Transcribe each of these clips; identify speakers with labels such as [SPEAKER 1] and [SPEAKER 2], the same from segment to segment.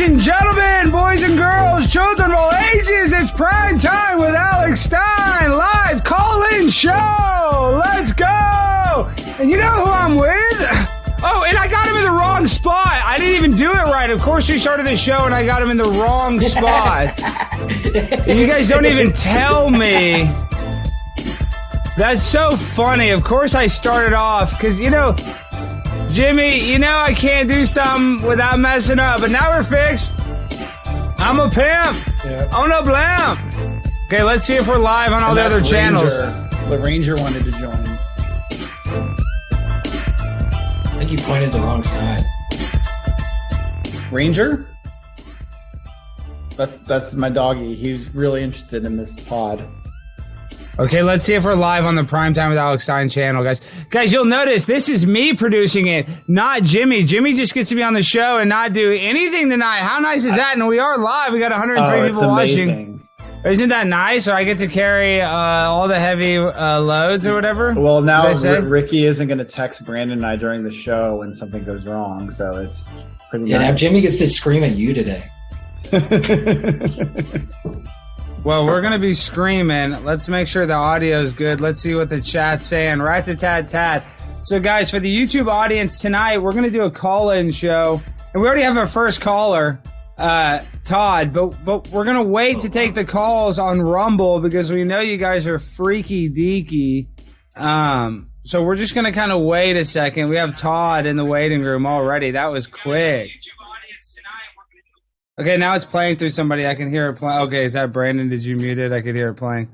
[SPEAKER 1] and gentlemen, boys and girls, children of all ages, it's prime time with Alex Stein, live call-in show. Let's go. And you know who I'm with? Oh, and I got him in the wrong spot. I didn't even do it right. Of course, we started the show and I got him in the wrong spot. And you guys don't even tell me. That's so funny. Of course, I started off because, you know, Jimmy, you know I can't do something without messing up, but now we're fixed. I'm a pimp. Yeah. I'm no blamp. Okay, let's see if we're live on all the other channels.
[SPEAKER 2] The Ranger wanted to join.
[SPEAKER 3] I think you pointed the wrong side.
[SPEAKER 2] Ranger? That's my doggy. He's really interested in this pod.
[SPEAKER 1] Okay, let's see if we're live on the Primetime with Alex Stein channel, guys. Guys, you'll notice this is me producing it, not Jimmy. Jimmy just gets to be on the show and not do anything tonight. How nice is that? And we are live. We got 103 people watching. Isn't that nice? Or I get to carry all the heavy loads or whatever?
[SPEAKER 2] Well, now Ricky isn't going to text Brandon and I during the show when something goes wrong, so it's pretty nice.
[SPEAKER 3] Yeah, now Jimmy gets to scream at you today.
[SPEAKER 1] Well, we're going to be screaming. Let's make sure the audio is good. Let's see what the chat's saying. Rat-a-tat-tat. So, guys, for the YouTube audience tonight, we're going to do a call-in show. And we already have our first caller, Todd. But we're going to wait to take the calls on Rumble because we know you guys are freaky deaky. So we're just going to kind of wait a second. We have Todd in the waiting room already. That was quick. Okay, now it's playing through somebody. I can hear it playing. Okay, is that Brandon? Did you mute it? I could hear it playing.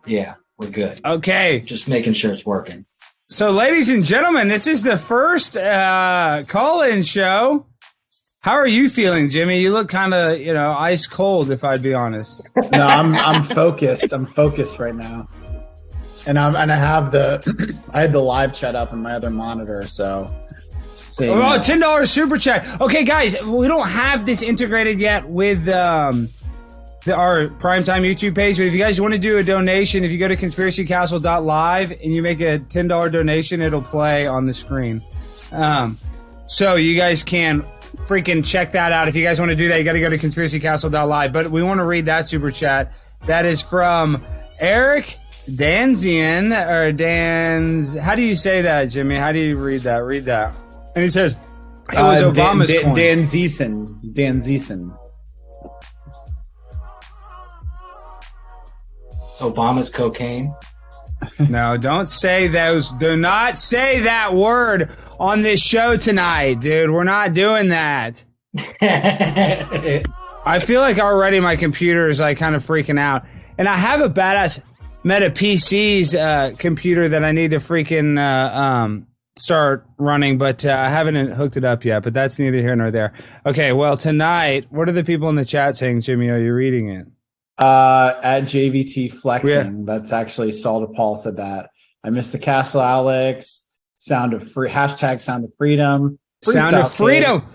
[SPEAKER 3] Yeah, we're good.
[SPEAKER 1] Okay.
[SPEAKER 3] Just making sure it's working.
[SPEAKER 1] So, ladies and gentlemen, this is the first call-in show. How are you feeling, Jimmy? You look kind of, ice cold, if I'd be honest.
[SPEAKER 2] No, I'm focused. I'm focused right now. And I have I had the live chat up on my other monitor, so...
[SPEAKER 1] Oh, $10 super chat. Okay, guys, we don't have this integrated yet with our Primetime YouTube page, but if you guys want to do a donation, if you go to conspiracycastle.live and you make a $10 donation, it'll play on the screen. So you guys can freaking check that out. If you guys want to do that, you got to go to conspiracycastle.live. But we want to read that super chat. That is from Eric Danzian, or Danz. How do you say that, Jimmy? How do you read that? Read that. And he says, it was Obama's coin.
[SPEAKER 2] Dan Zeeson.
[SPEAKER 3] Obama's cocaine?
[SPEAKER 1] No, don't say those. Do not say that word on this show tonight, dude. We're not doing that. I feel like already my computer is like kind of freaking out. And I have a badass Meta PC's computer that I need to freaking... start running, but I haven't hooked it up yet, but that's neither here nor there. Okay, well, tonight, what are the people in the chat saying, Jimmy? Are you reading it?
[SPEAKER 2] At JVT Flexing, that's actually Saul DePaul said that. I missed the castle, Alex. Sound of free, hashtag Sound of Freedom.
[SPEAKER 1] Sound of Freedom.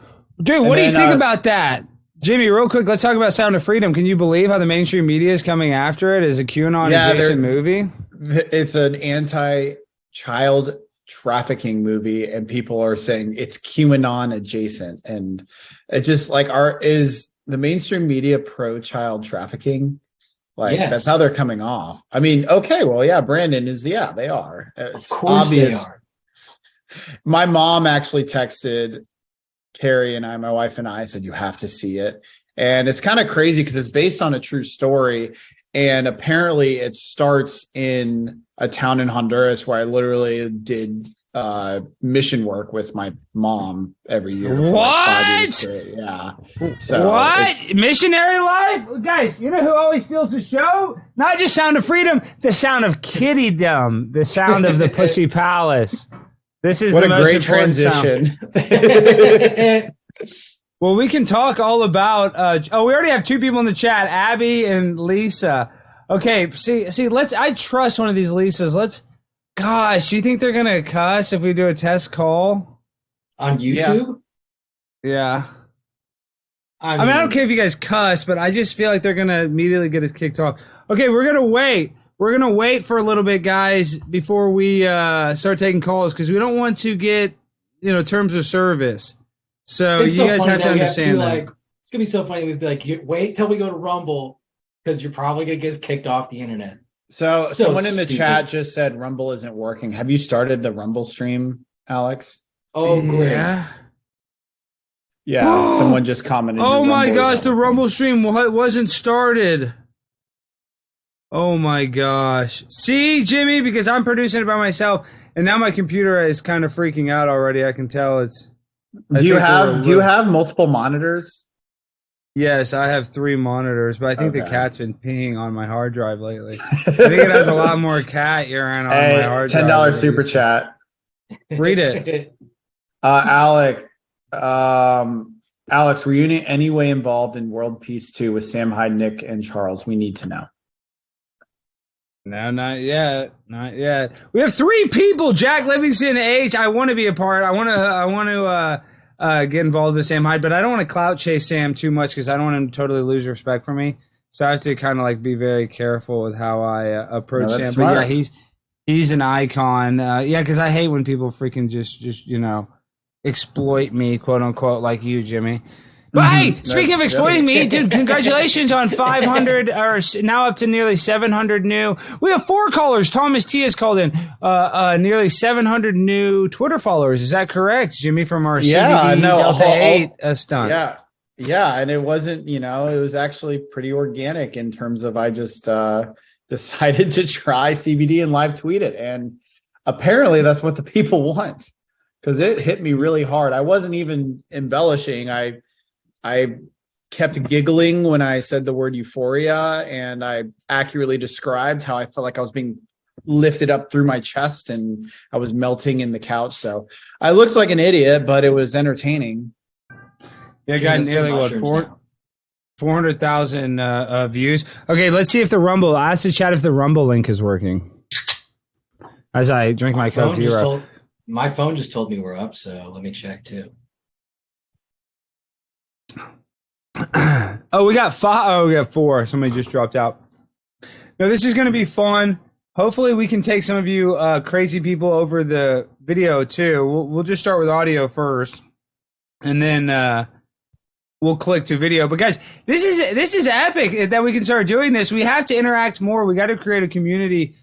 [SPEAKER 1] Dude, what do you think about that? Jimmy, real quick, let's talk about Sound of Freedom. Can you believe how the mainstream media is coming after it as a QAnon adjacent movie?
[SPEAKER 2] It's an anti-child trafficking movie, and people are saying it's QAnon adjacent, and it just like is the mainstream media pro child trafficking? Like, yes. That's how they're coming off. I mean, okay, well, yeah, Brandon is, yeah, they are. It's
[SPEAKER 3] of course obvious. They are.
[SPEAKER 2] My mom actually texted Carrie and I, my wife and I, said you have to see it, and it's kind of crazy because it's based on a true story. And apparently it starts in a town in Honduras where I literally did mission work with my mom every year.
[SPEAKER 1] What?
[SPEAKER 2] Like 5 years straight. Yeah. So
[SPEAKER 1] what? Missionary life? Guys, you know who always steals the show? Not just Sound of Freedom, the sound of kittydom, the sound of the Pussy Palace. This is
[SPEAKER 2] what
[SPEAKER 1] the most
[SPEAKER 2] great transition.
[SPEAKER 1] Well, we can talk all about. We already have two people in the chat, Abby and Lisa. Okay, see. I trust one of these Lisas. Gosh, do you think they're gonna cuss if we do a test call
[SPEAKER 3] on YouTube?
[SPEAKER 1] Yeah. I mean, I don't care if you guys cuss, but I just feel like they're gonna immediately get us kicked off. Okay, we're gonna wait. We're gonna wait for a little bit, guys, before we start taking calls because we don't want to get terms of service. So you guys have to understand that.
[SPEAKER 3] gonna be so funny. We'd be like, wait till we go to Rumble because you're probably gonna get us kicked off the internet.
[SPEAKER 2] So someone in the
[SPEAKER 3] stupid.
[SPEAKER 2] chat just said Rumble isn't working. Have you started the Rumble stream, Alex?
[SPEAKER 3] Oh, great.
[SPEAKER 2] Yeah, someone just commented.
[SPEAKER 1] Oh my gosh, the
[SPEAKER 2] working.
[SPEAKER 1] Rumble stream wasn't started. Oh my gosh. See, Jimmy, because I'm producing it by myself, and now my computer is kind of freaking out already. I can tell it's.
[SPEAKER 2] Do you have multiple monitors?
[SPEAKER 1] Yes, I have 3 monitors, but I think the
[SPEAKER 2] Okay.
[SPEAKER 1] cat's been peeing on my hard drive lately. I think it has a lot more cat urine on my hard drive.
[SPEAKER 2] $10 super chat.
[SPEAKER 1] Read it.
[SPEAKER 2] Alex, were you in any way involved in World Peace 2 with Sam Hyde, Nick, and Charles? We need to know.
[SPEAKER 1] No, not yet. Not yet. We have 3 people. Jack Livingston, H. I want to be a part. I want to get involved with Sam Hyde, but I don't want to clout chase Sam too much because I don't want him to totally lose respect for me. So I have to kind of like be very careful with how I approach Sam.
[SPEAKER 2] Smart.
[SPEAKER 1] But yeah, he's an icon. Yeah, because I hate when people freaking just exploit me, quote unquote, like you, Jimmy. But hey, speaking of exploiting me, dude, congratulations on 500, or now up to nearly 700 new. We have 4 callers. Thomas T has called in. Nearly 700 new Twitter followers. Is that correct, Jimmy, from our CBD Delta 8 stunt?
[SPEAKER 2] Yeah, and it wasn't, it was actually pretty organic in terms of I just decided to try CBD and live tweet it. And apparently that's what the people want because it hit me really hard. I wasn't even embellishing. I kept giggling when I said the word euphoria, and I accurately described how I felt like I was being lifted up through my chest and I was melting in the couch. So I looked like an idiot, but it was entertaining.
[SPEAKER 1] Yeah, got nearly 400,000 views. Okay, let's see if the Rumble. Ask the chat if the Rumble link is working. As I drink my Coke Zero.
[SPEAKER 3] My phone just told me we're up, so let me check too.
[SPEAKER 1] Oh, we got 5. Oh, we got 4. Somebody just dropped out. No, this is going to be fun. Hopefully, we can take some of you crazy people over the video too. We'll just start with audio first, and then we'll click to video. But guys, this is epic that we can start doing this. We have to interact more. We got to create a community,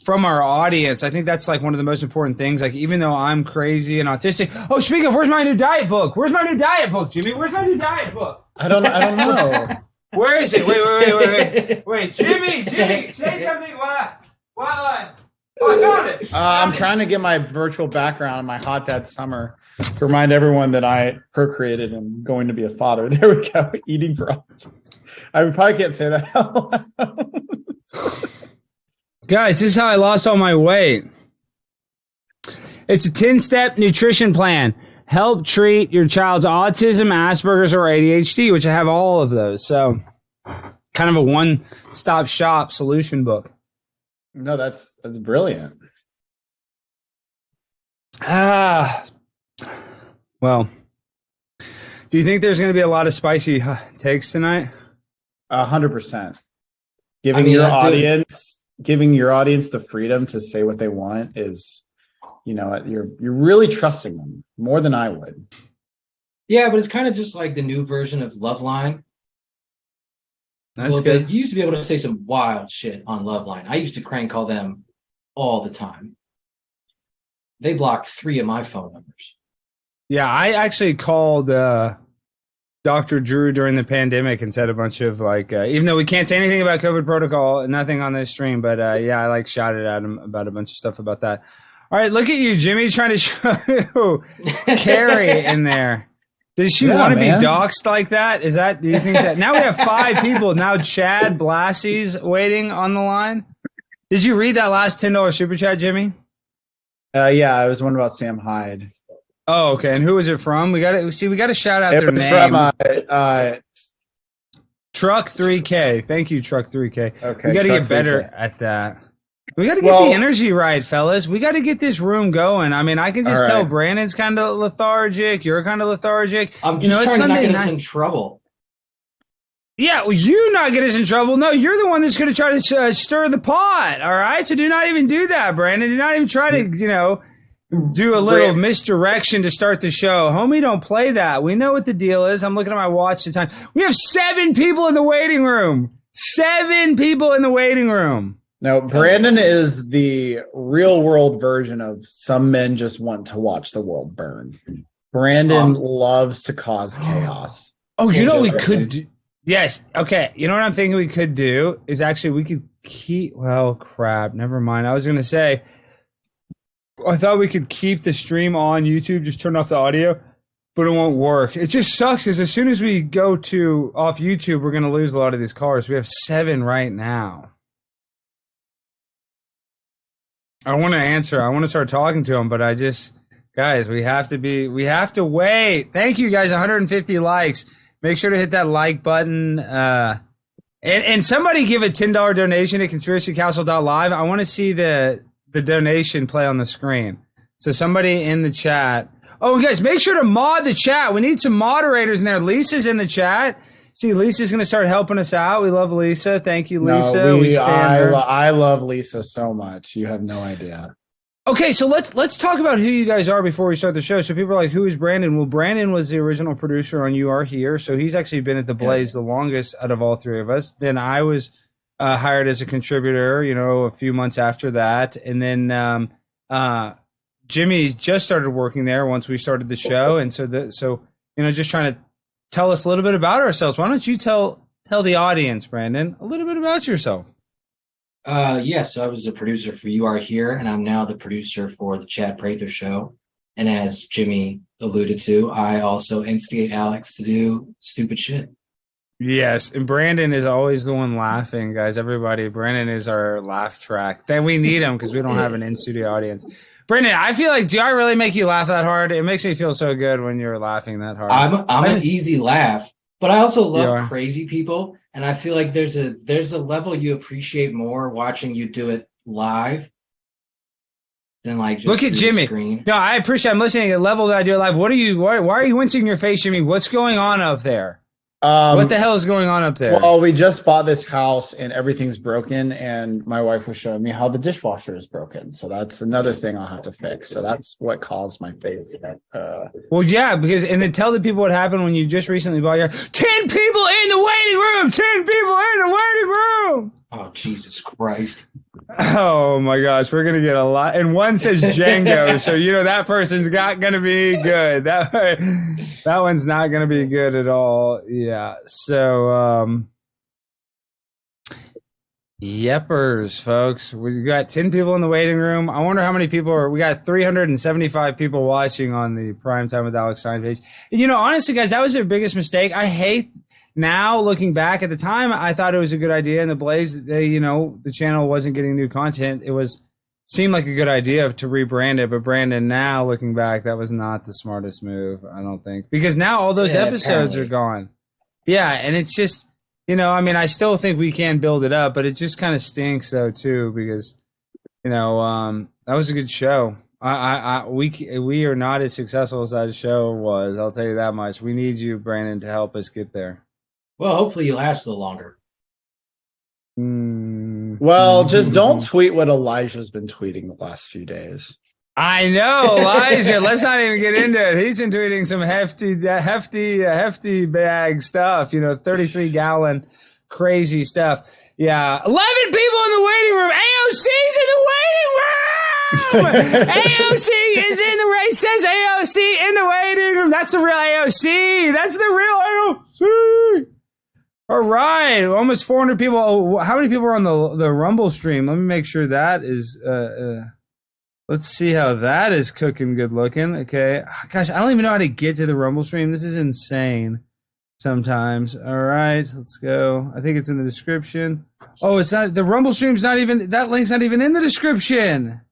[SPEAKER 1] from our audience. I think that's like one of the most important things. Like, even though I'm crazy and autistic. Oh, speaking of, where's my new diet book? Where's my new diet book, Jimmy? Where's my new diet book?
[SPEAKER 2] I don't know.
[SPEAKER 1] Where is it? Wait, Jimmy, say something. What? Oh, I found it.
[SPEAKER 2] I'm trying to get my virtual background on my hot dad summer to remind everyone that I procreated and going to be a father. There we go. Eating frogs. I probably can't say that out loud.
[SPEAKER 1] Guys, this is how I lost all my weight. It's a 10-step nutrition plan. Help treat your child's autism, Asperger's, or ADHD, which I have all of those. So kind of a one-stop shop solution book.
[SPEAKER 2] No, that's brilliant.
[SPEAKER 1] Well, do you think there's going to be a lot of spicy takes tonight?
[SPEAKER 2] 100%. Giving your audience the freedom to say what they want is, you're really trusting them more than I would.
[SPEAKER 3] Yeah, but it's kind of just like the new version of Loveline.
[SPEAKER 1] That's good.
[SPEAKER 3] You used to be able to say some wild shit on Loveline. I used to crank call them all the time. They blocked 3 of my phone numbers.
[SPEAKER 1] Yeah, I actually called Dr. Drew during the pandemic and said a bunch of even though we can't say anything about COVID protocol, nothing on this stream, but I shouted at him about a bunch of stuff about that. All right, look at you, Jimmy, trying to show Carrie in there. Does she want to be doxxed like that? Do you think that? Now we have 5 people. Now Chad Blassie's waiting on the line. Did you read that last $10 super chat, Jimmy?
[SPEAKER 2] Yeah, it was one about Sam Hyde.
[SPEAKER 1] Oh, okay. And who is it from? We got to shout out their name.
[SPEAKER 2] From
[SPEAKER 1] Truck 3K. Thank you, Truck 3K.
[SPEAKER 2] Okay.
[SPEAKER 1] We got to get better at that. We got to get the energy right, fellas. We got to get this room going. I mean, I can just tell Brandon's kind of lethargic. You're kind of lethargic.
[SPEAKER 3] I'm just trying to not get us in trouble.
[SPEAKER 1] Yeah, well, you not get us in trouble. No, you're the one that's going to try to stir the pot. All right, so do not even do that, Brandon. Do not even try to, do a little misdirection to start the show. Homie, don't play that. We know what the deal is. I'm looking at my watch the time. We have 7 people in the waiting room. 7 people in the waiting room.
[SPEAKER 2] No, Brandon is the real world version of some men just want to watch the world burn. Brandon loves to cause chaos.
[SPEAKER 1] Oh, you know what we could do? Yes. Okay. You know what I'm thinking we could do is actually we could keep. Well, crap. Never mind. I was going to say, I thought we could keep the stream on YouTube, just turn off the audio, but it won't work. It just sucks because as soon as we go to off YouTube, we're going to lose a lot of these callers. We have 7 right now. I want to answer. I want to start talking to them, but guys, we have to wait. Thank you guys. 150 likes. Make sure to hit that like button. And somebody give a $10 donation at conspiracycastle.live. I want to see the donation play on the screen. So somebody in the chat. Oh, guys, make sure to mod the chat. We need some moderators in there. Lisa's in the chat. See, Lisa's going to start helping us out. We love Lisa. Thank you, Lisa.
[SPEAKER 2] I love Lisa so much. You have no idea.
[SPEAKER 1] Okay, so let's talk about who you guys are before we start the show. So people are like, who is Brandon? Well, Brandon was the original producer on You Are Here. So he's actually been at The Blaze the longest out of all 3 of us. Then I was hired as a contributor, a few months after that. And then Jimmy just started working there once we started the show. And so just trying to tell us a little bit about ourselves. Why don't you tell the audience, Brandon, a little bit about yourself?
[SPEAKER 3] Yes, I was the producer for You Are Here, and I'm now the producer for the Chad Prather Show. And as Jimmy alluded to, I also instigate Alex to do stupid shit.
[SPEAKER 1] Yes, and Brandon is always the one laughing, guys. Everybody, Brandon is our laugh track. Then we need him because we don't have an in-studio audience. Brandon, I feel like, do I really make you laugh that hard? It makes me feel so good when you're laughing that hard.
[SPEAKER 3] I'm an easy laugh, but I also love crazy people, and I feel like there's a level you appreciate more watching you do it live than like just
[SPEAKER 1] look at Jimmy.
[SPEAKER 3] Screen.
[SPEAKER 1] No, I appreciate. I'm listening at the level that I do it live. Why are you wincing your face, Jimmy? What's going on up there? What the hell is going on up there?
[SPEAKER 2] Well, we just bought this house and everything's broken, and my wife was showing me how the dishwasher is broken. So that's another thing I'll have to fix. So that's what caused my face.
[SPEAKER 1] Well, yeah, and then tell the people what happened when you just recently bought your 10 people in the waiting room. 10 people in the waiting room.
[SPEAKER 3] Oh, Jesus Christ.
[SPEAKER 1] Oh my gosh, we're gonna get a lot. And one says Django, so that person's not gonna be good. That one's not gonna be good at all. Yeah. So yepers, folks. We got 10 people in the waiting room. I wonder how many people are. We got 375 people watching on the Prime Time with Alex Stein page. And honestly, guys, that was their biggest mistake. I hate. Now, looking back at the time, I thought it was a good idea. And the Blaze, the channel wasn't getting new content. Seemed like a good idea to rebrand it. But Brandon, now looking back, that was not the smartest move, I don't think. Because now all those episodes are gone. Yeah, and it's just, I still think we can build it up. But it just kind of stinks, though, too. Because, that was a good show. We are not as successful as that show was. I'll tell you that much. We need you, Brandon, to help us get there.
[SPEAKER 3] Well, hopefully you last a little longer.
[SPEAKER 2] Well, just don't tweet what Elijah's been tweeting the last few days.
[SPEAKER 1] I know, Elijah. Let's not even get into it. He's been tweeting some hefty bag stuff. 33-gallon crazy stuff. Yeah, 11 people in the waiting room. AOC's in the waiting room. AOC is in the race. Says AOC in the waiting room. That's the real AOC. That's the real AOC. All right, almost 400 people. Oh, how many people are on the Rumble stream? Let me make sure that is. Let's see how that is cooking. Good looking. Okay, gosh, I don't even know how to get to the Rumble stream. This is insane. Sometimes. All right, let's go. I think it's in the description. Oh, it's not. The Rumble stream's not even. That link's not even in the description.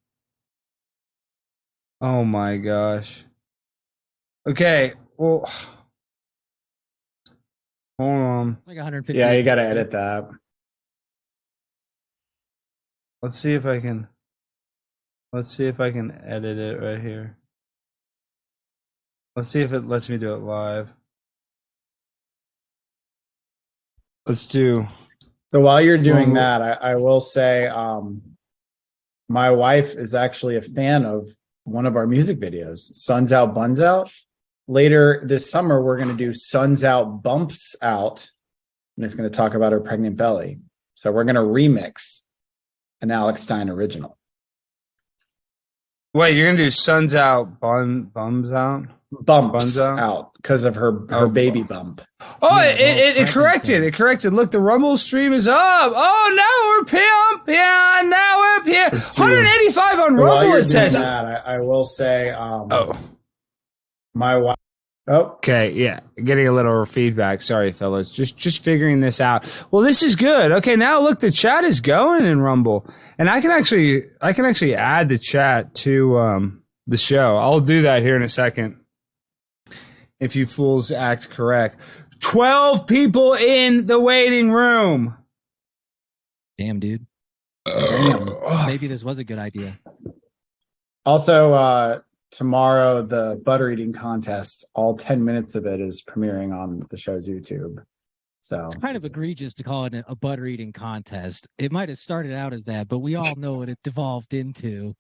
[SPEAKER 1] Oh my gosh. Okay. Well. Hold on.
[SPEAKER 4] Like 150.
[SPEAKER 2] Yeah, you got to edit that.
[SPEAKER 1] Let's see if I can edit it right here. Let's see if it lets me do it live. Let's do.
[SPEAKER 2] So while you're doing that, I will say my wife is actually a fan of one of our music videos, Suns Out, Buns Out. Later this summer, we're going to do Suns Out, Bumps Out, and it's going to talk about her pregnant belly. So we're going to remix an Alex Stein original.
[SPEAKER 1] Wait, you're gonna do Suns Out, Bums Out?
[SPEAKER 2] Bumps out because of her baby bump.
[SPEAKER 1] Oh, it corrected. It corrected. Look, the Rumble stream is up. Oh, now we're pimp. Yeah, now we're pimp. 185 on Rumble, it says.
[SPEAKER 2] I will say, my wife. Oh,
[SPEAKER 1] okay, yeah, getting a little feedback. Sorry, fellas, just figuring this out. Well, this is good. Okay, now look, the chat is going in Rumble, and I can actually add the chat to the show. I'll do that here in a second. If you fools act correct, 12 people in the waiting room.
[SPEAKER 4] Damn, dude. Maybe this was a good idea.
[SPEAKER 2] Also, tomorrow, the butter eating contest, all 10 minutes of it is premiering on the show's YouTube. So
[SPEAKER 4] it's kind of egregious to call it a butter eating contest. It might have started out as that, but we all know what it devolved into.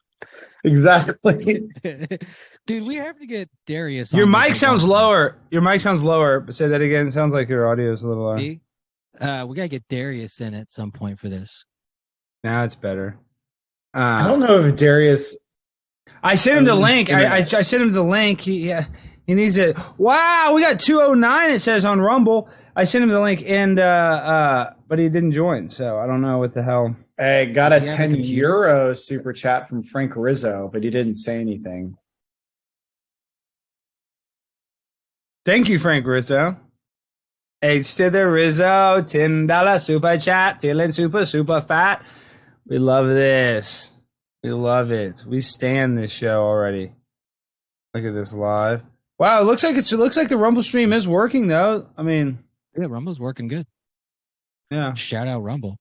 [SPEAKER 2] Exactly.
[SPEAKER 4] Dude, we have to get Darius.
[SPEAKER 1] Your mic sounds lower. Your mic sounds lower. Say that again. It sounds like your audio is a little lower.
[SPEAKER 4] We gotta get Darius in at some point for this.
[SPEAKER 1] Now it's better.
[SPEAKER 2] I don't know if Darius.
[SPEAKER 1] I sent him the link. I sent him the link. He needs it. Wow, we got 209. It says on Rumble. I sent him the link, and but he didn't join. So I don't know what the hell.
[SPEAKER 2] Hey, got a 10 euro super chat from Frank Rizzo, but he didn't say anything.
[SPEAKER 1] Thank you, Frank Rizzo. H to the Rizzo, $10 super chat, feeling super fat. We love this. We love it. We stand this show already. Look at this live. Wow, it looks like the Rumble stream is working though. I mean,
[SPEAKER 4] yeah, Rumble's working good.
[SPEAKER 1] Yeah.
[SPEAKER 4] Shout out Rumble.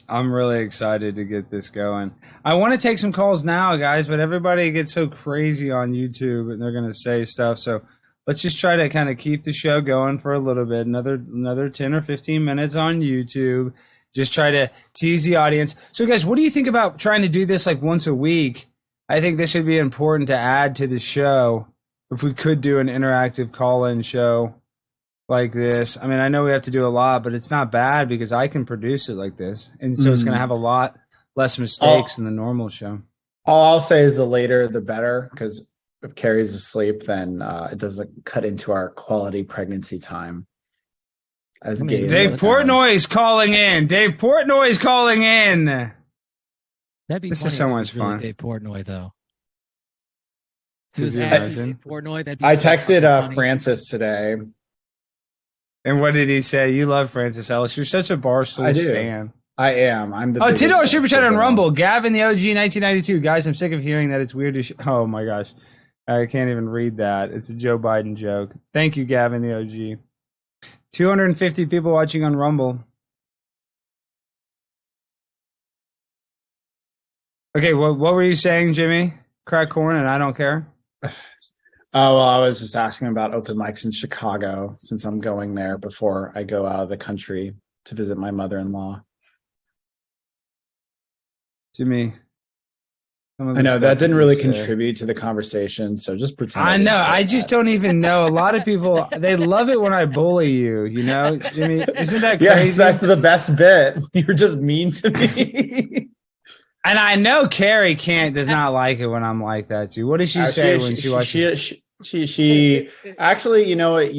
[SPEAKER 1] I'm really excited to get this going. I want to take some calls now, guys, but everybody gets so crazy on YouTube and they're going to say stuff. So let's just try to kind of keep the show going for a little bit. Another 10 or 15 minutes on YouTube. Just try to tease the audience. So, guys, what do you think about trying to do this like once a week? I think this would be important to add to the show if we could do an interactive call-in show like this. I mean, I know we have to do a lot, but it's not bad because I can produce it like this. And so it's going to have a lot less mistakes than the normal show.
[SPEAKER 2] All I'll say is the later, the better, because if Carrie's asleep, then it doesn't cut into our quality pregnancy time. As gay
[SPEAKER 1] Dave Portnoy is calling in. Dave Portnoy is calling in.
[SPEAKER 4] That'd be
[SPEAKER 1] this is so much fun.
[SPEAKER 4] Dave Portnoy, though.
[SPEAKER 1] If it was actually
[SPEAKER 4] Dave Portnoy, that'd be
[SPEAKER 2] I texted Francis today.
[SPEAKER 1] And what did he say? You love Francis Ellis. You're such a Barstool stan.
[SPEAKER 2] I am. I'm the
[SPEAKER 1] $10 super chat on Rumble. Gavin the OG 1992. Guys, I'm sick of hearing that it's weird to oh my gosh. I can't even read that. It's a Joe Biden joke. Thank you, Gavin the OG. 250 people watching on Rumble. Okay, what were you saying, Jimmy? Crack corn and I don't care?
[SPEAKER 2] Oh, well, I was just asking about open mics in Chicago since I'm going there before I go out of the country to visit my mother-in-law.
[SPEAKER 1] Jimmy.
[SPEAKER 2] I know that didn't really contribute to the conversation, so just pretend.
[SPEAKER 1] I know. I just don't even know. A lot of people, they love it when I bully you, you know? Jimmy, isn't that crazy?
[SPEAKER 2] Yes, that's the best bit. You're just mean to me.
[SPEAKER 1] And I know Carrie does not like it when I'm like that too. What does she say when she watches?
[SPEAKER 2] She actually, you know what,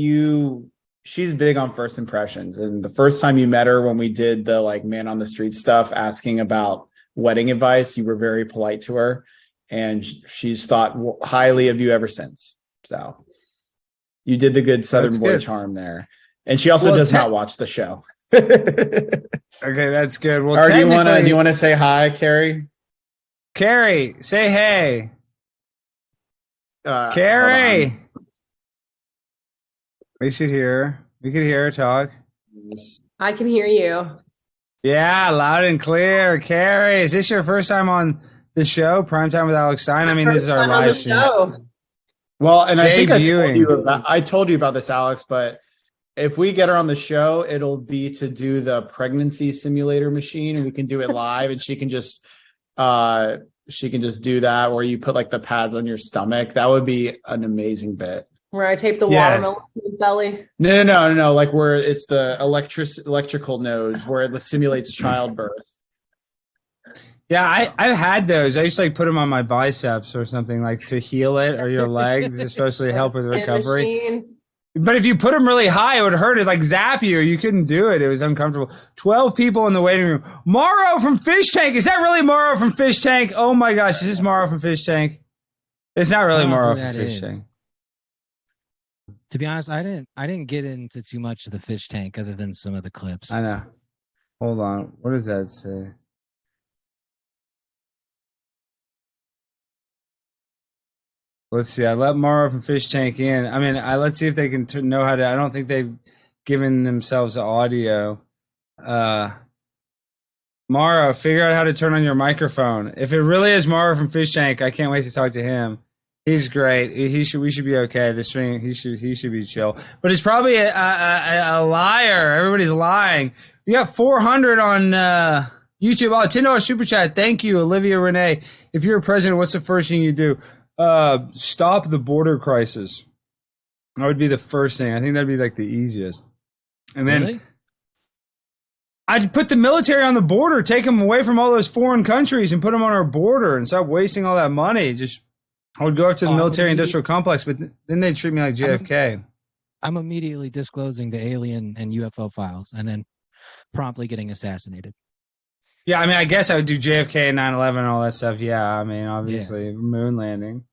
[SPEAKER 2] she's big on first impressions. And the first time you met her when we did the like man on the street stuff, asking about wedding advice, you were very polite to her, and she's thought highly of you ever since. So you did the good Southern boy charm there. And she also does not watch the show.
[SPEAKER 1] Okay, that's good. Well,
[SPEAKER 2] or do you want to say hi, Carrie?
[SPEAKER 1] Carrie, say hey. Carrie, we should hear. We could hear her talk.
[SPEAKER 5] I can hear you.
[SPEAKER 1] Yeah, loud and clear. Carrie, is this your first time on the show, Primetime with Alex Stein? I mean, this is our live stream.
[SPEAKER 2] Well, and I think I told you about this, Alex, but if we get her on the show, it'll be to do the pregnancy simulator machine, and we can do it live, and she can just she can just do that, where you put like the pads on your stomach. That would be an amazing bit.
[SPEAKER 5] Where I tape the watermelon to the belly.
[SPEAKER 2] No. Like where it's the electrical nodes where it simulates childbirth.
[SPEAKER 1] Yeah, I've had those. I used to like put them on my biceps or something like to heal it, or your legs, especially to help with recovery. But if you put them really high, it would hurt. It like zap you. You couldn't do it. It was uncomfortable. 12 people in the waiting room. Morrow from Fish Tank. Is that really Morrow from Fish Tank? Oh my gosh, is this Morrow from Fish Tank? It's not really Morrow from Fish Tank.
[SPEAKER 4] To be honest, I didn't get into too much of the Fish Tank other than some of the clips.
[SPEAKER 1] I know. Hold on. What does that say? Let's see. I let Morrow from Fish Tank in. I mean, let's see if they can know how to. I don't think they've given themselves audio. Morrow, figure out how to turn on your microphone. If it really is Morrow from Fish Tank, I can't wait to talk to him. He's great. We should be okay. The stream, he should be chill. But it's probably a liar. Everybody's lying. We got 400 on YouTube. Oh, $10 super chat. Thank you, Olivia Renee. If you're president, what's the first thing you do? Stop the border crisis. That would be the first thing. I think that'd be like the easiest. And then really? I'd put the military on the border, take them away from all those foreign countries and put them on our border and stop wasting all that money. I would go up to the military industrial complex, but then they'd treat me like JFK.
[SPEAKER 4] I'm immediately disclosing the alien and UFO files and then promptly getting assassinated.
[SPEAKER 1] Yeah, I mean, I guess I would do JFK and 9/11 and all that stuff. Yeah, I mean, obviously, moon landing.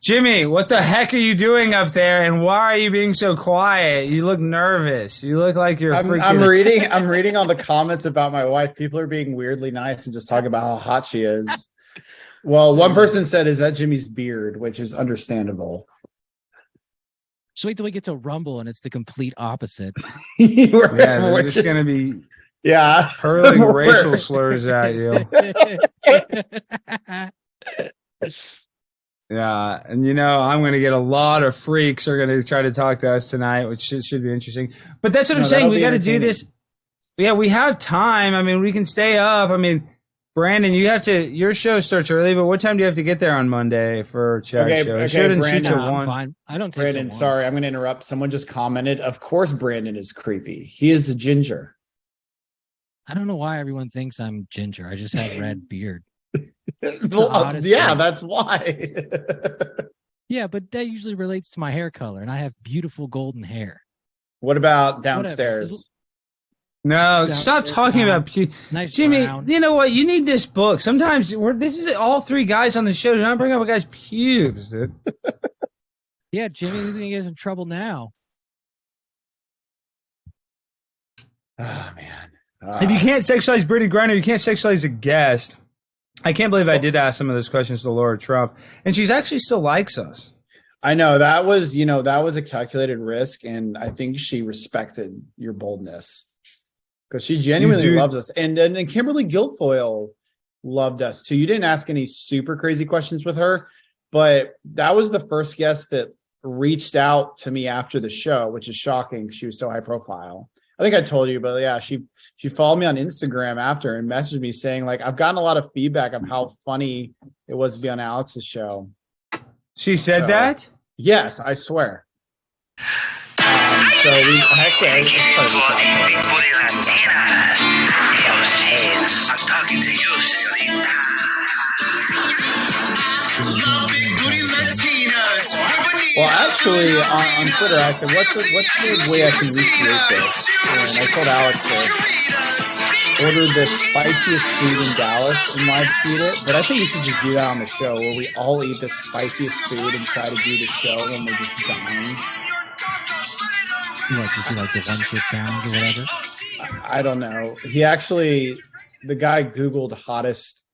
[SPEAKER 1] Jimmy, what the heck are you doing up there, and why are you being so quiet? You look nervous. You look like you're freaking...
[SPEAKER 2] I'm reading all the comments about my wife. People are being weirdly nice and just talking about how hot she is. Well, one person said, "Is that Jimmy's beard?" Which is understandable.
[SPEAKER 4] So wait till we get to Rumble, and it's the complete opposite.
[SPEAKER 1] They're just going to be...
[SPEAKER 2] Yeah,
[SPEAKER 1] hurling racial slurs at you. Yeah, and I'm going to get a lot of freaks are going to try to talk to us tonight, which should be interesting. But that's what I'm saying. We got to do this. Yeah, we have time. I mean, we can stay up. I mean, Brandon, your show starts early, but what time do you have to get there on Monday for chat show?
[SPEAKER 2] Okay,
[SPEAKER 1] shouldn't
[SPEAKER 2] Brandon,
[SPEAKER 1] shoot till 1.
[SPEAKER 4] Fine. I don't take
[SPEAKER 2] Brandon, sorry, I'm going to interrupt. Someone just commented. Of course, Brandon is creepy. He is a ginger.
[SPEAKER 4] I don't know why everyone thinks I'm ginger. I just have red beard.
[SPEAKER 2] That's why.
[SPEAKER 4] Yeah, but that usually relates to my hair color, and I have beautiful golden hair.
[SPEAKER 2] What about downstairs?
[SPEAKER 1] No, stop talking about
[SPEAKER 4] nice
[SPEAKER 1] Jimmy,
[SPEAKER 4] brown.
[SPEAKER 1] You know what? You need this book. Sometimes this is all 3 guys on the show. Do not bring up a guy's pubes, dude.
[SPEAKER 4] Yeah, Jimmy, who's going to get in trouble now?
[SPEAKER 2] Oh, man.
[SPEAKER 1] If you can't sexualize Brittany Griner, you can't sexualize a guest. I can't believe I did ask some of those questions to Laura Trump, and she's actually still likes us.
[SPEAKER 2] I know that was a calculated risk, and I think she respected your boldness because she genuinely loves us. And Kimberly Guilfoyle loved us too. You didn't ask any super crazy questions with her, but that was the first guest that reached out to me after the show, which is shocking. She was so high profile. I think I told you, but yeah, she followed me on Instagram after and messaged me saying, like, I've gotten a lot of feedback of how funny it was to be on Alex's show.
[SPEAKER 1] She said that?
[SPEAKER 2] Yes, I swear. Well, actually, on Twitter, I said, what's the way I can recreate this? And I told Alex to order the spiciest food in Dallas and live tweet it. But I think we should just do that on the show, where we all eat the spiciest food and try to do the show when we're just dying.
[SPEAKER 4] Just do like the one chip challenge or whatever?
[SPEAKER 2] I don't know. The guy Googled hottest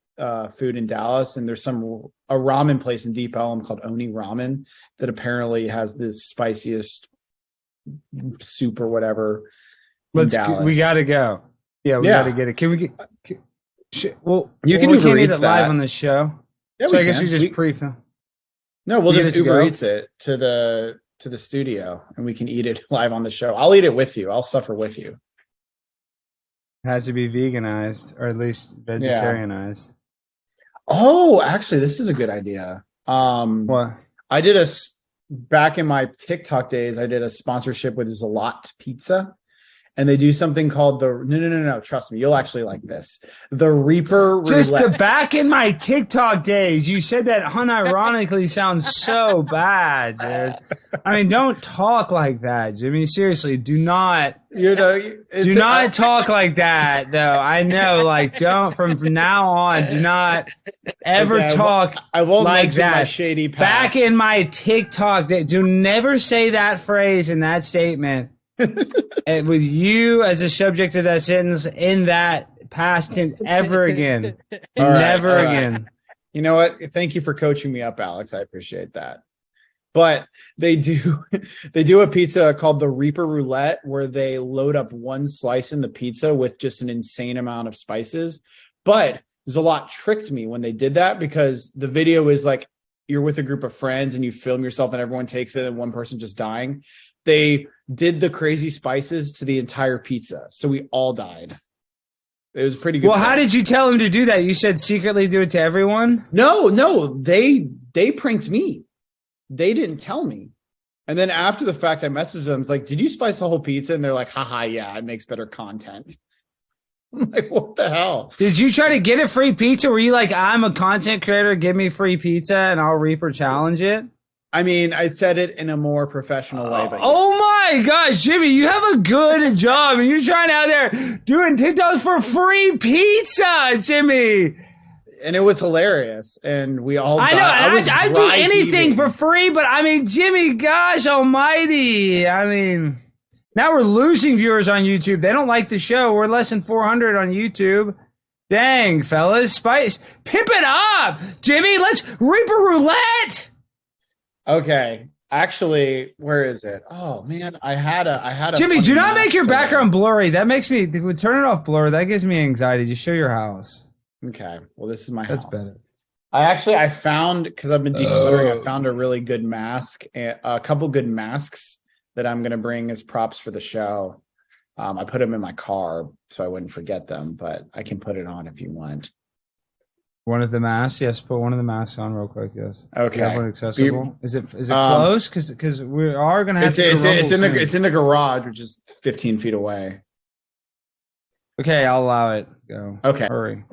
[SPEAKER 2] food in Dallas, and there's a ramen place in Deep Ellum called Oni Ramen that apparently has the spiciest soup or whatever.
[SPEAKER 1] We gotta go. Yeah, we gotta get it. Can we get? You can
[SPEAKER 2] Uber
[SPEAKER 1] eat
[SPEAKER 2] Eats
[SPEAKER 1] it live on the show.
[SPEAKER 2] Yeah,
[SPEAKER 1] so I guess we just pre-film.
[SPEAKER 2] No, we'll just Uber Eats it to the studio, and we can eat it live on the show. I'll eat it with you. I'll suffer with you.
[SPEAKER 1] It has to be veganized, or at least vegetarianized.
[SPEAKER 2] Oh, actually, this is a good idea.
[SPEAKER 1] What?
[SPEAKER 2] I did back in my TikTok days, I did a sponsorship with Zalot Pizza. And they do something called no. Trust me, you'll actually like this. The Reaper
[SPEAKER 1] Just
[SPEAKER 2] Roulette.
[SPEAKER 1] the back in my TikTok days. You said that unironically sounds so bad, dude. I mean, don't talk like that, Jimmy. Seriously, do not. Do not talk like that, though. I know, like, don't from now on. Do not ever talk.
[SPEAKER 2] I won't
[SPEAKER 1] like
[SPEAKER 2] mention
[SPEAKER 1] that.
[SPEAKER 2] my shady past.
[SPEAKER 1] Back in my TikTok day, do never say that phrase in that statement. And with you as a subject of that sentence in that past tense ever again. Never again.
[SPEAKER 2] You know what? Thank you for coaching me up, Alex. I appreciate that. But they do a pizza called the Reaper Roulette where they load up one slice in the pizza with just an insane amount of spices. But Zalot tricked me when they did that because the video is like you're with a group of friends and you film yourself and everyone takes it and one person just dying. They did the crazy spices to the entire pizza. So we all died. It was pretty good.
[SPEAKER 1] Well, how did you tell them to do that? You said secretly do it to everyone?
[SPEAKER 2] No. They pranked me. They didn't tell me. And then after the fact, I messaged them. I was like, did you spice the whole pizza? And they're like, haha, yeah, it makes better content. I'm like, what the hell?
[SPEAKER 1] Did you try to get a free pizza? Were you like, I'm a content creator, give me free pizza and I'll Reaper challenge it?
[SPEAKER 2] I mean, I said it in a more professional way. But
[SPEAKER 1] oh my gosh, Jimmy, you have a good job and you're trying out there doing TikToks for free pizza, Jimmy.
[SPEAKER 2] And it was hilarious. And we all
[SPEAKER 1] I know. I'd do anything for free, but I mean, Jimmy, gosh almighty. I mean, now we're losing viewers on YouTube. They don't like the show. We're less than 400 on YouTube. Dang, fellas. Pimp it up. Jimmy, let's Reaper Roulette.
[SPEAKER 2] Okay. Actually, where is it? Oh man, I had a
[SPEAKER 1] Jimmy, do not make your background blurry. That makes me turn it off blur. That gives me anxiety. Just show your house.
[SPEAKER 2] Okay. Well, this is my house.
[SPEAKER 1] That's better.
[SPEAKER 2] I found, because I've been decluttering, I found a really good mask, a couple good masks that I'm going to bring as props for the show. I put them in my car so I wouldn't forget them, but I can put it on if you want.
[SPEAKER 1] One of the masks, yes. Put one of the masks on real quick, yes.
[SPEAKER 2] Okay.
[SPEAKER 1] Do you have one accessible? Is it close? Because we are gonna have to.
[SPEAKER 2] It's in the garage, which is 15 feet away.
[SPEAKER 1] Okay, I'll allow it. Go.
[SPEAKER 2] Okay.
[SPEAKER 1] Hurry.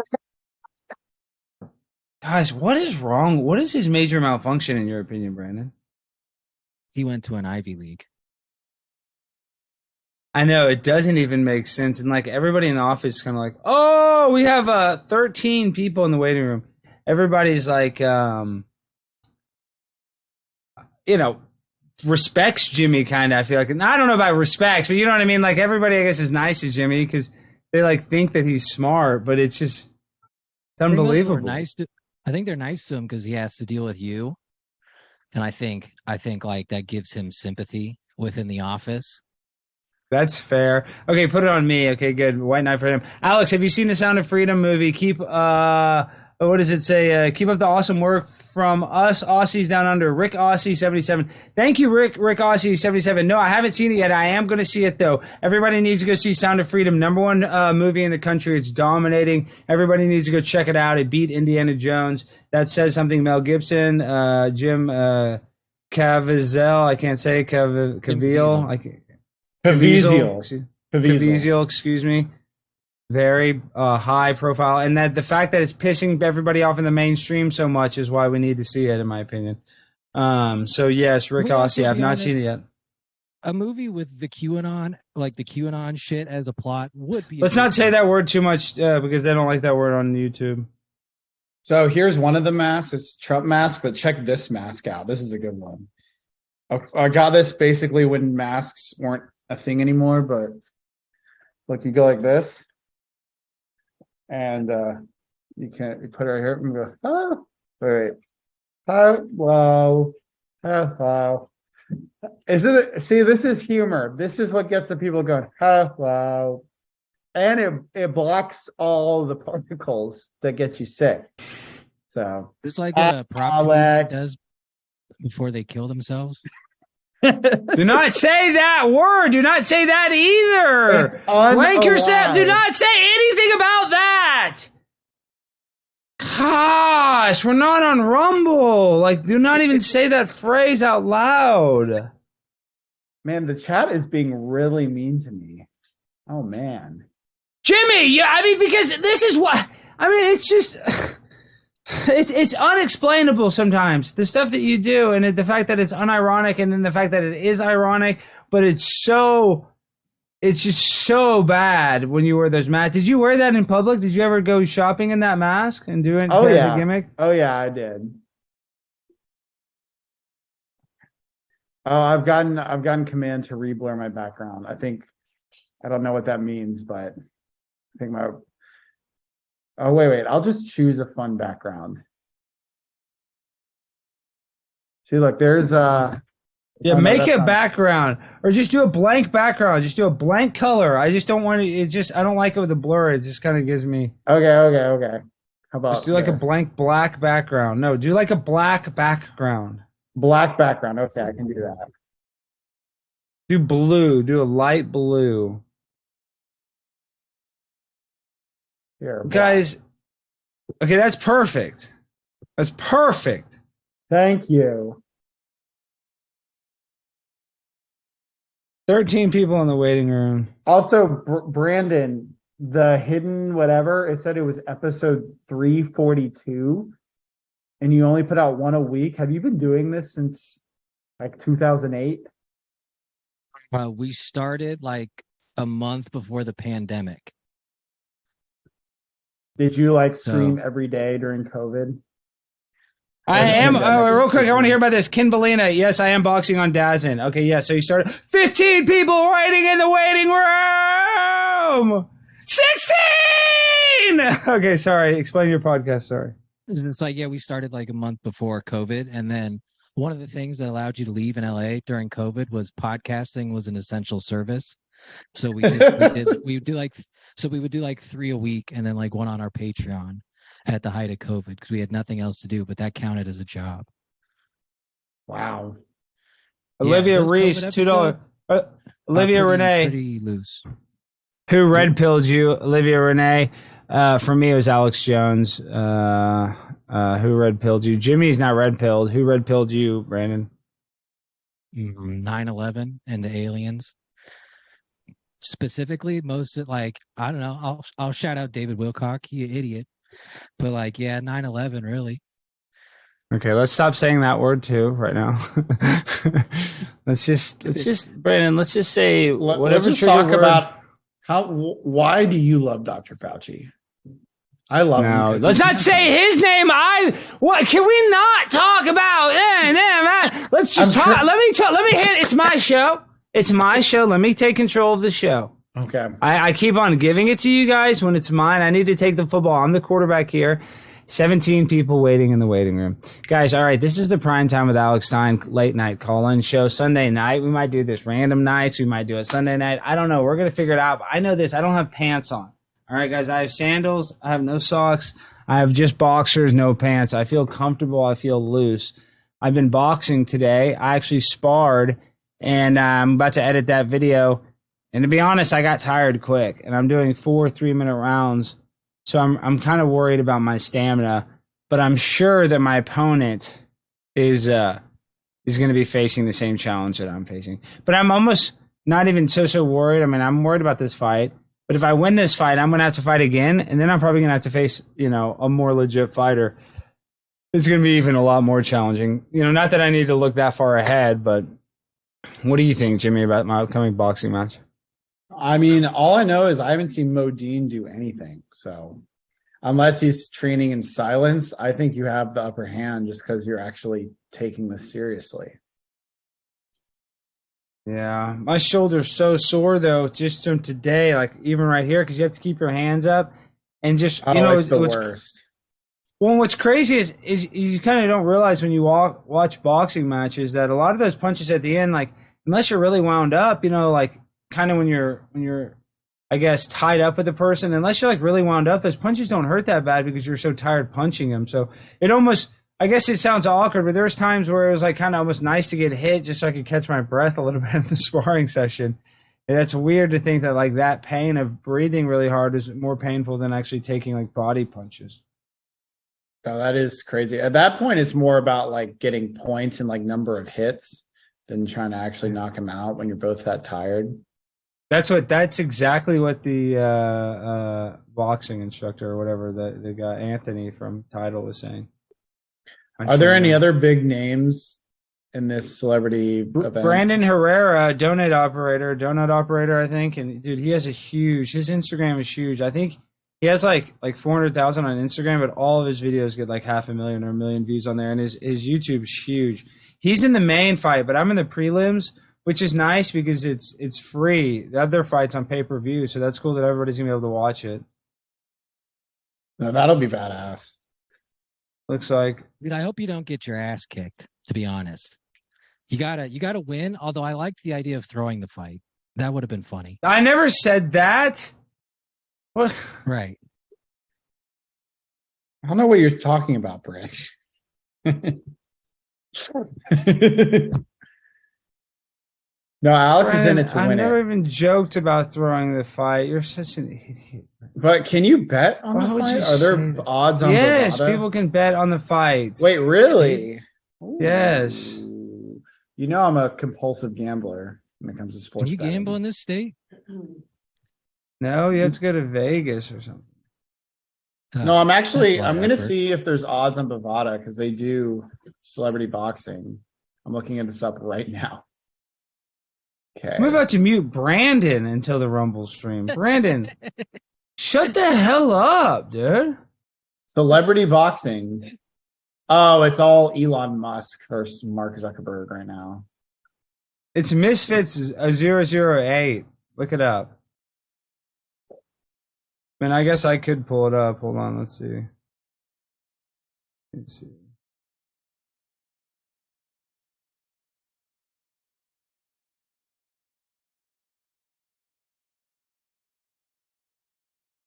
[SPEAKER 1] Guys, what is wrong? What is his major malfunction in your opinion, Brandon?
[SPEAKER 4] He went to an Ivy League.
[SPEAKER 1] I know, it doesn't even make sense. And like everybody in the office is kind of like, oh, we have 13 people in the waiting room. Everybody's like, respects Jimmy kind of, I feel like. And I don't know about respects, but you know what I mean? Like everybody, I guess, is nice to Jimmy because they like think that he's smart, but it's just, it's unbelievable.
[SPEAKER 4] I think they're nice to him because he has to deal with you. And I think like that gives him sympathy within the office.
[SPEAKER 1] That's fair. Okay, put it on me. Okay, good. White knight for him. Alex, have you seen the Sound of Freedom movie? Keep what does it say? Keep up the awesome work from us Aussies down under. Rick Aussie 77. Thank you, Rick Aussie 77. No, I haven't seen it yet. I am going to see it though. Everybody needs to go see Sound of Freedom. #1 movie in the country. It's dominating. Everybody needs to go check it out. It beat Indiana Jones. That says something. Mel Gibson, Jim Caviezel. I can't say Caviezel. Caviezel, excuse me. Very high profile, and that the fact that it's pissing everybody off in the mainstream so much is why we need to see it, in my opinion. So yes, Rick Aussie, I've not seen it yet.
[SPEAKER 4] A movie with the QAnon, like the QAnon shit as a plot, would be.
[SPEAKER 1] Let's not say that word too much because they don't like that word on YouTube.
[SPEAKER 2] So here's one of the masks. It's Trump mask, but check this mask out. This is a good one. I got this basically when masks weren't a thing anymore, but look, you go like this, and you put it right here and go, oh, wait, hello, hello. See, this is humor. This is what gets the people going, hello, and it blocks all the particles that get you sick. So
[SPEAKER 4] it's like what a prop does before they kill themselves.
[SPEAKER 1] Do not say that word. Do not say that either. Blank yourself. Do not say anything about that. gosh, we're not on Rumble. Like, do not even say that phrase out loud.
[SPEAKER 2] Man, the chat is being really mean to me. Oh, man.
[SPEAKER 1] Jimmy, yeah, I mean, because this is what, I mean, it's just, it's unexplainable sometimes. The stuff that you do and the fact that it's unironic and then the fact that it is ironic, but it's just so bad when you wear those masks. Did you wear that in public? Did you ever go shopping in that mask and do it as a gimmick?
[SPEAKER 2] Oh, yeah, I did. Oh, I've gotten command to re-blur my background. I don't know what that means, but I think oh, wait. I'll just choose a fun background. See, look, there's
[SPEAKER 1] make a background or just do a blank background. Just do a blank color. I just don't want to, I don't like it with the blur. It just kind of gives me.
[SPEAKER 2] Okay. How about
[SPEAKER 1] just do like a blank black background. No, do like a black background.
[SPEAKER 2] Black background. Okay, I can do that.
[SPEAKER 1] Do blue. Do a light blue.
[SPEAKER 2] Here,
[SPEAKER 1] guys. Okay, that's perfect. That's perfect.
[SPEAKER 2] Thank you.
[SPEAKER 1] 13 people in the waiting room.
[SPEAKER 2] Also, Brandon, the hidden whatever, it said it was episode 342, and you only put out one a week. Have you been doing this since like 2008?
[SPEAKER 4] We started like a month before the pandemic.
[SPEAKER 2] Did you like stream every day during COVID?
[SPEAKER 1] I am. Real quick, I want to hear about this. Ken Belina. Yes, I am boxing on Dazen. Okay, yeah. So you started 15 people waiting in the waiting room. 16. Okay, sorry. Explain your podcast. Sorry.
[SPEAKER 4] It's like, yeah, we started like a month before COVID, and then one of the things that allowed you to leave in LA during COVID was podcasting was an essential service. So we would do like 3 a week, and then like one on our Patreon at the height of COVID because we had nothing else to do, but that counted as a job.
[SPEAKER 2] Wow.
[SPEAKER 1] Olivia Reese, $2. Olivia Renee.
[SPEAKER 4] Pretty loose.
[SPEAKER 1] Who red pilled you? Olivia Renee. For me, it was Alex Jones. Who red pilled you? Jimmy's not red pilled. Who red pilled you, Brandon?
[SPEAKER 4] 9/11 and the aliens. Specifically, most of, like, I don't know. I'll shout out David Wilcock. He an idiot. But like, yeah, 9/11 really.
[SPEAKER 1] Okay, let's stop saying that word too right now. let's just Brandon, let's just say whatever.
[SPEAKER 2] Let's just talk about why do you love Dr. Fauci? I love him.
[SPEAKER 1] Let's not say his name. What can we not talk about? Let's just talk. Let me hit. It's my show. It's my show. Let me take control of the show.
[SPEAKER 2] Okay.
[SPEAKER 1] I keep on giving it to you guys when it's mine. I need to take the football. I'm the quarterback here. 17 people waiting in the waiting room. Guys, all right, this is the Prime Time with Alex Stein late night call-in show. Sunday night, we might do this random nights. We might do it Sunday night. I don't know. We're going to figure it out. But I know this. I don't have pants on. All right, guys, I have sandals. I have no socks. I have just boxers, no pants. I feel comfortable. I feel loose. I've been boxing today. I actually sparred, and I'm about to edit that video. And to be honest, I got tired quick, and I'm doing 4 3-minute rounds. So I'm kind of worried about my stamina, but I'm sure that my opponent is going to be facing the same challenge that I'm facing. But I'm almost not even so worried. I mean, I'm worried about this fight, but if I win this fight, I'm going to have to fight again, and then I'm probably going to have to face, a more legit fighter. It's going to be even a lot more challenging. Not that I need to look that far ahead, but what do you think, Jimmy, about my upcoming boxing match?
[SPEAKER 2] I mean, all I know is I haven't seen Modine do anything. So unless he's training in silence, I think you have the upper hand just because you're actually taking this seriously.
[SPEAKER 1] Yeah, my shoulder's so sore though, just from today, like even right here, because you have to keep your hands up and just
[SPEAKER 2] it's the worst.
[SPEAKER 1] Well, what's crazy is you kind of don't realize when you watch boxing matches that a lot of those punches at the end, like unless you're really wound up, like kind of when you're I guess tied up with the person, unless you're like really wound up, those punches don't hurt that bad because you're so tired punching them. So it almost, I guess it sounds awkward, but there's times where it was like kind of almost nice to get hit just so I could catch my breath a little bit in the sparring session. And that's weird to think that like that pain of breathing really hard is more painful than actually taking like body punches.
[SPEAKER 2] Oh, that is crazy. At that point, it's more about like getting points and like number of hits than trying to actually knock him out when you're both that tired.
[SPEAKER 1] That's exactly what the boxing instructor or whatever the guy Anthony from Tidal was saying.
[SPEAKER 2] Are there any other big names in this celebrity event?
[SPEAKER 1] Brandon Herrera, donut operator, I think. And dude, he has his Instagram is huge. I think he has like 400,000 on Instagram, but all of his videos get like 500,000 or 1 million views on there. And his YouTube's huge. He's in the main fight, but I'm in the prelims, which is nice because it's free. The other fight's on pay-per-view, so that's cool that everybody's gonna be able to watch it.
[SPEAKER 2] No, that'll be badass.
[SPEAKER 1] Looks like.
[SPEAKER 4] Dude, I hope you don't get your ass kicked, to be honest. You gotta win, although I liked the idea of throwing the fight. That would have been funny.
[SPEAKER 1] I never said that. What?
[SPEAKER 4] Right.
[SPEAKER 2] I don't know what you're talking about, Brett. No, Alex is in it to win it.
[SPEAKER 1] I never even joked about throwing the fight. You're such an idiot.
[SPEAKER 2] But can you bet on the fight? Are there odds on
[SPEAKER 1] Yes,
[SPEAKER 2] Bovada?
[SPEAKER 1] people can bet on the fight.
[SPEAKER 2] Wait, really?
[SPEAKER 1] Yes.
[SPEAKER 2] Ooh. You know I'm a compulsive gambler when it comes to sports.
[SPEAKER 4] Can you
[SPEAKER 2] betting.
[SPEAKER 4] gamble in this state?
[SPEAKER 1] No, you have to go to Vegas or something.
[SPEAKER 2] No, I'm going to see if there's odds on Bovada because they do celebrity boxing. I'm looking at this up right now. Okay.
[SPEAKER 1] I'm about to mute Brandon until the Rumble stream. Brandon, shut the hell up, dude.
[SPEAKER 2] Celebrity boxing. Oh, it's all Elon Musk versus Mark Zuckerberg right now.
[SPEAKER 1] It's Misfits 008. Look it up. I mean, I guess I could pull it up. Hold on, let's see. Let's see.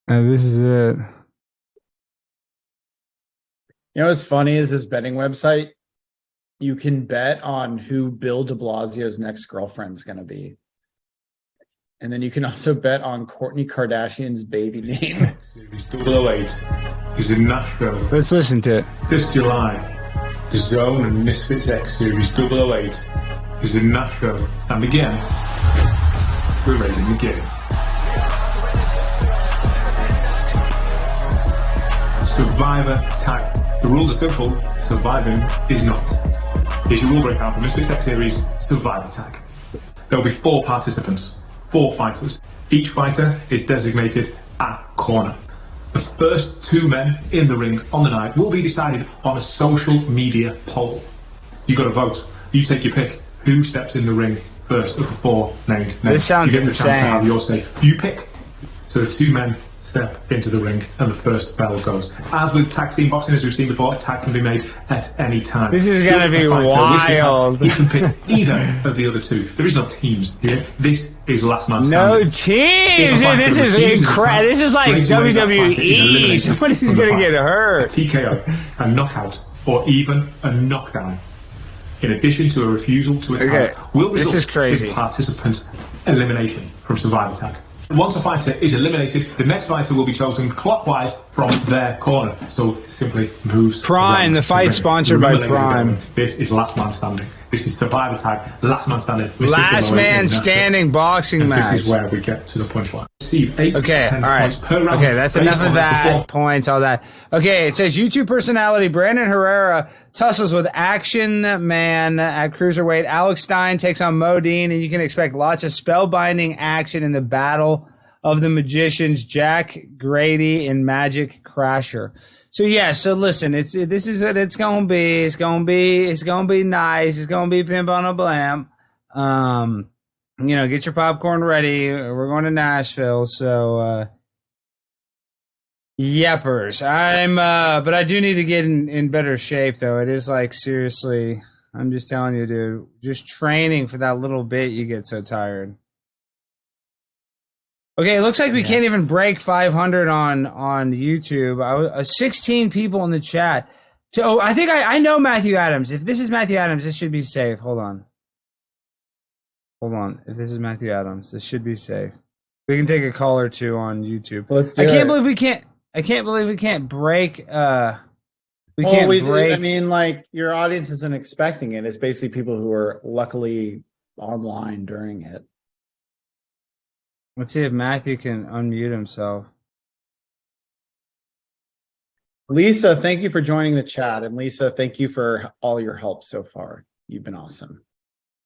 [SPEAKER 1] This is it.
[SPEAKER 2] You know what's funny is this betting website, you can bet on who Bill de Blasio's next girlfriend's going to be. And then you can also bet on Kourtney Kardashian's baby name.
[SPEAKER 6] Series 008 is in Nashville.
[SPEAKER 1] Let's listen to it.
[SPEAKER 6] This July, the Zone and Misfits X Series 008 is in Nashville. And again, we're raising the game. Survivor Tag. The rules are simple, surviving is not. Here's your rule breakdown for Misfits X Series Survivor Tag. There will be 4 participants, 4 fighters. Each fighter is designated a corner. The first 2 men in the ring on the night will be decided on a social media poll. You've got to vote. You take your pick. Who steps in the ring first of the 4 named names?
[SPEAKER 1] This sounds
[SPEAKER 6] you get the
[SPEAKER 1] insane.
[SPEAKER 6] chance to have your say. You pick. So the 2 men step into the ring and the first bell goes. As with tag team boxing, as we've seen before, a tag can be made at any time.
[SPEAKER 1] This is going to be wild.
[SPEAKER 6] You can pick either of the other 2. There is no teams here. This is last man standing.
[SPEAKER 1] No teams! Dude, this is incredible. This is like WWE. Somebody's going to get hurt.
[SPEAKER 6] A TKO, a knockout, or even a knockdown. In addition to a refusal to attack, will result in participant elimination from Survivor Tag. Once a fighter is eliminated, the next fighter will be chosen clockwise from their corner. So simply moves.
[SPEAKER 1] Prime, the fight sponsored by Prime.
[SPEAKER 6] This is last man standing. This is Survivor Tag, last man standing.
[SPEAKER 1] Last man standing boxing match.
[SPEAKER 6] This is where we get to the punchline.
[SPEAKER 1] Okay, all right. Okay, that's enough of that. Points, all that. Okay, it says YouTube personality Brandon Herrera tussles with Action Man at cruiserweight. Alex Stein takes on Modine, and you can expect lots of spellbinding action in the battle of the magicians Jack Grady and Magic Crasher. So yeah, so listen, this is what it's gonna be. It's gonna be nice. It's gonna be pimp on a blam. You know, get your popcorn ready. We're going to Nashville, so yepers. But I do need to get in better shape though. It is like seriously, I'm just telling you, dude. Just training for that little bit, you get so tired. Okay, it looks like we can't even break 500 on YouTube. 16 people in the chat. So I think I know Matthew Adams. If this is Matthew Adams, this should be safe. Hold on. If this is Matthew Adams, this should be safe. We can take a call or 2 on YouTube. I can't believe we can't break. We can't break.
[SPEAKER 2] I mean, like, your audience isn't expecting it. It's basically people who are luckily online during it.
[SPEAKER 1] Let's see if Matthew can unmute himself.
[SPEAKER 2] Lisa, thank you for joining the chat. And Lisa, thank you for all your help so far. You've been awesome.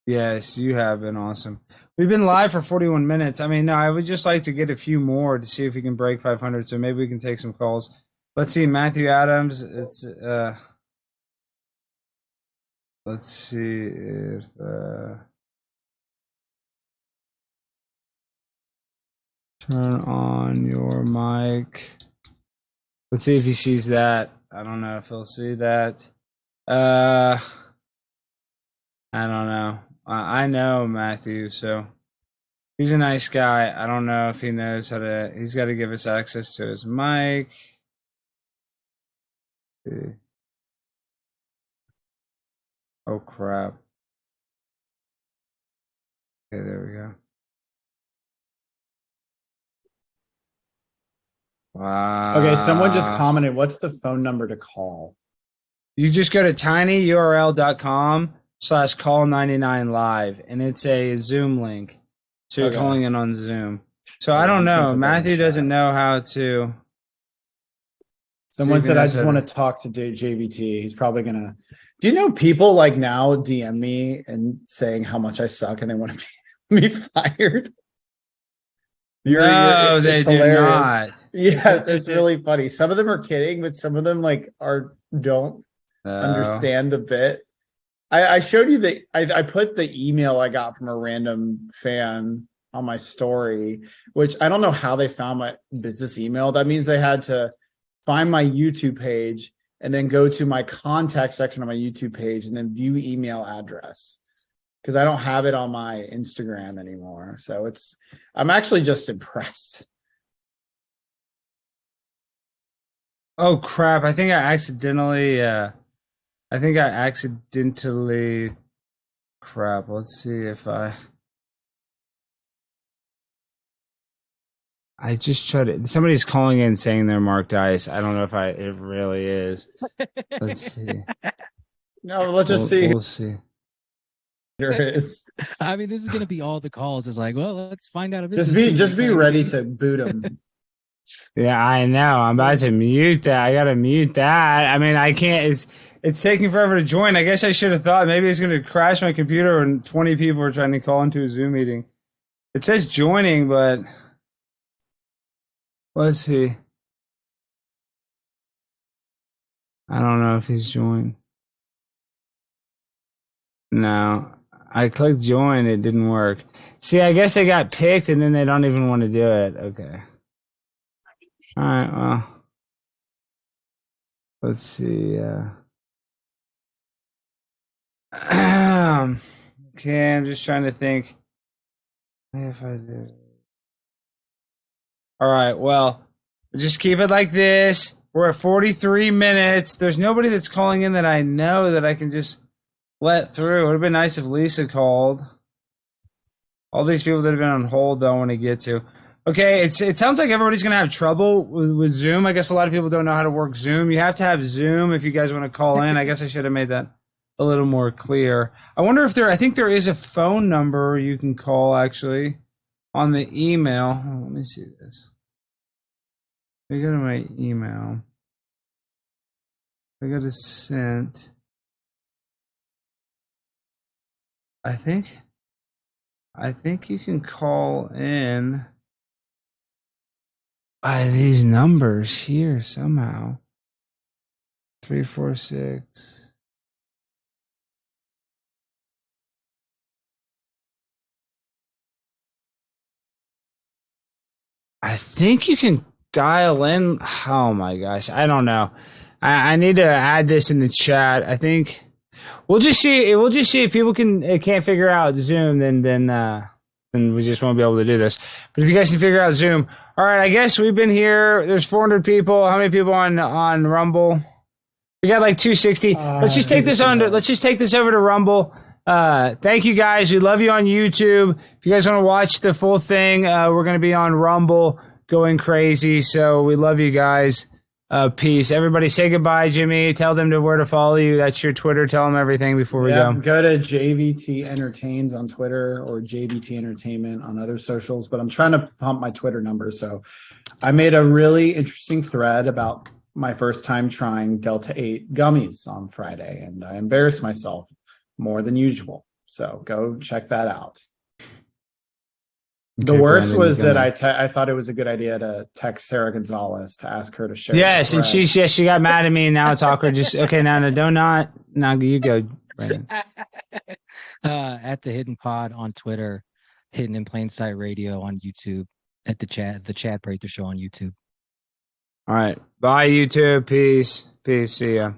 [SPEAKER 1] Yes, you have been awesome. We've been live for 41 minutes. I mean, no, I would just like to get a few more to see if we can break 500. So maybe we can take some calls. Let's see, Matthew Adams. It's let's see if turn on your mic. Let's see if he sees that. I don't know if he'll see that. I don't know. I know Matthew, so he's a nice guy. I don't know if he knows how to. He's got to give us access to his mic. Oh crap. Okay, there we go. Wow.
[SPEAKER 2] Okay, someone just commented, what's the phone number to call?
[SPEAKER 1] You just go to tinyurl.com/call99live, and it's a Zoom link. So you're calling in on Zoom. So I don't know. Matthew doesn't know how to.
[SPEAKER 2] Someone said, I just want to talk to JVT. He's probably going to. Do you know people like now DM me and saying how much I suck and they want to be fired?
[SPEAKER 1] No, they do not.
[SPEAKER 2] Yes, it's really funny. Some of them are kidding, but some of them don't understand the bit. I showed you I put the email I got from a random fan on my story, which I don't know how they found my business email. That means they had to find my YouTube page and then go to my contact section on my YouTube page and then view email address. Because I don't have it on my Instagram anymore. So I'm actually just impressed.
[SPEAKER 1] Oh crap. I think I accidentally crap. Let's see if I just tried it. Somebody's calling in saying they're Mark Dice. I don't know if it really is. Let's see.
[SPEAKER 2] No, let's just see.
[SPEAKER 1] We'll see.
[SPEAKER 2] Is.
[SPEAKER 4] I mean, this is going to be all the calls. It's like, well, let's find out if
[SPEAKER 2] just be ready to boot them.
[SPEAKER 1] Yeah, I know. I'm about to mute that. I gotta mute that. I mean, I can't. It's taking forever to join. I guess I should have thought maybe it's going to crash my computer and 20 people are trying to call into a Zoom meeting. It says joining, but let's see. I don't know if he's joined. No. I clicked join, it didn't work. See, I guess they got picked and then they don't even want to do it. Okay. All right, well. Let's see. Okay, I'm just trying to think. If I do. All right, well, just keep it like this. We're at 43 minutes. There's nobody that's calling in that I know that I can just let through. It would have been nice if Lisa called. All these people that have been on hold don't want to get to. Okay, it sounds like everybody's going to have trouble with Zoom. I guess a lot of people don't know how to work Zoom. You have to have Zoom if you guys want to call in. I guess I should have made that a little more clear. I wonder if I think there is a phone number you can call actually on the email. Oh, let me see this. I go to my email. I go to sent. I think you can call in by these numbers here somehow. 346. I think you can dial in. Oh my gosh, I don't know. I need to add this in the chat. I think. We'll just see. We'll just see if people can't figure out Zoom. Then we just won't be able to do this. But if you guys can figure out Zoom, all right. I guess we've been here. There's 400 people. How many people on Rumble? We got like 260. Let's just take this on. Let's just take this over to Rumble. Thank you guys. We love you on YouTube. If you guys want to watch the full thing, we're going to be on Rumble going crazy. So we love you guys. Peace. Everybody say goodbye, Jimmy. Tell them where to follow you. That's your Twitter. Tell them everything before we go.
[SPEAKER 2] Go to JVT Entertains on Twitter or JVT Entertainment on other socials. But I'm trying to pump my Twitter numbers. So I made a really interesting thread about my first time trying Delta 8 gummies on Friday, and I embarrassed myself more than usual. So go check that out. The worst
[SPEAKER 1] Brandon,
[SPEAKER 2] was that I thought it was a good idea to text Sarah Gonzalez to ask her to share.
[SPEAKER 1] Yes, and she got mad at me, and now it's awkward. Just okay, now you go, Brandon.
[SPEAKER 4] At the Hidden Pod on Twitter, Hidden in Plain Sight Radio on YouTube, at the Chad Prather Show on YouTube.
[SPEAKER 1] All right, bye YouTube. Peace. See ya.